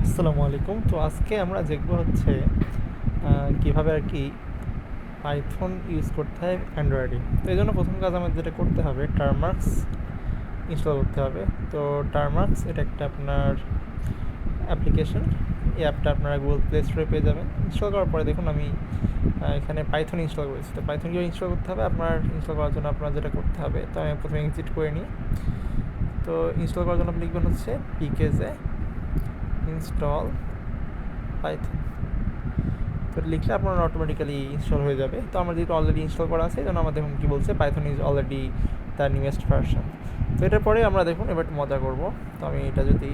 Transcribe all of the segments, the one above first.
আসসালামু আলাইকুম। তো আজকে আমরা দেখব হচ্ছে কিভাবে আর কি পাইথন ইউজ করতে হয় অ্যান্ড্রয়েডে। তো এই জন্য প্রথম কাজ আমাদের যেটা করতে হবে, টার্মাক্স ইনস্টল করতে হবে। তো টার্মাক্স এটা একটা আপনার অ্যাপ্লিকেশন। এই অ্যাপটা আপনারা গুগল প্লে স্টোরে পেয়ে যাবেন। ইনস্টল করার পরে দেখুন আমি এখানে পাইথন ইনস্টল করেছি। তো পাইথন কীভাবে ইনস্টল করতে হবে, আপনার ইনস্টল করার জন্য আপনার যেটা করতে হবে, তো আমি প্রথমে এক্সিট করে নিই। তো ইনস্টল করার জন্য আপনি লিখবেন হচ্ছে পিকেজে ইনস্টল পাইথন। তো লিখলে আপনার অটোমেটিক্যালি ইনস্টল হয়ে যাবে। তো আমার যেহেতু অলরেডি ইনস্টল করা আছে, এই জন্য আমরা দেখুন কী বলছে, Python is already the newest version. তো এটার পরে আমরা দেখুন এবার একটু মজা করব। তো আমি এটা যদি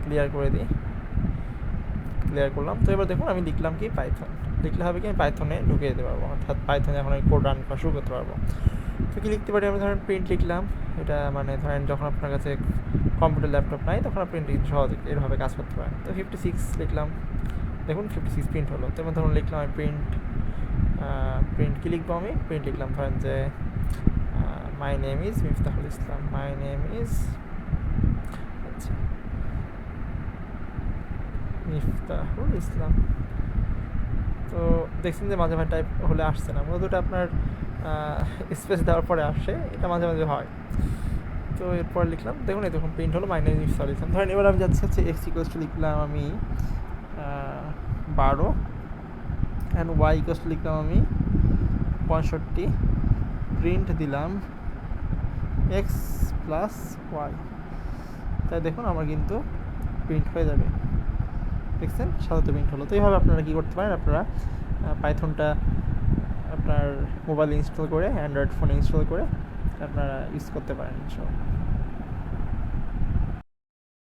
ক্লিয়ার করে দিই, ক্লিয়ার করলাম। তো এবার দেখুন আমি লিখলাম কি পাইথন, লিখলে হবে কি আমি পাইথনে ঢুকে যেতে পারবো, অর্থাৎ পাইথনে এখন আমি কোড রান করা শুরু করতে পারবো। তো কী লিখতে পারি, আমি ধরেন প্রিন্ট লিখলাম। এটা মানে ধরেন যখন আপনার কাছে কম্পিউটার ল্যাপটপ নাই তখন আপনি প্রিন্ট সহজে এরভাবে কাজ করতে পারেন। তো 56 লিখলাম, দেখুন 56 প্রিন্ট হলো। তো এবার ধরুন লিখলাম আমি প্রিন্ট কী লিখবো, আমি প্রিন্ট লিখলাম ধরেন যে my name is Miftahul Islam, my name is আচ্ছা মিফতাহুল ইসলাম। তো দেখছেন যে মাঝে মাঝে টাইপ হলে আসছে না, মূলত আপনার স্পেস দেওয়ার পরে আসে, এটা মাঝে মাঝে হয়। তো এরপর লিখলাম, দেখুন এই দেখুন প্রিন্ট হলো মাই নেম ইজ মিফতাহুল ইসলাম। ধরেন এবার আমি যাচ্ছি হচ্ছে এক্স ইকুয়ালস টু লিখলাম আমি 12 অ্যান্ড ওয়াই ইকুয়ালস টু লিখলাম আমি 65, প্রিন্ট দিলাম এক্স প্লাস ওয়াই। তাই দেখুন আমার কিন্তু প্রিন্ট হয়ে যাবে, দেখছেন সাধারণত প্রিন্ট হলো। তো এইভাবে আপনারা কী করতে পারেন, আপনারা পাইথনটা আপনার মোবাইল ইনস্টল করে, অ্যান্ড্রয়েড ফোনে ইনস্টল করে আপনারা ইউজ করতে পারেন।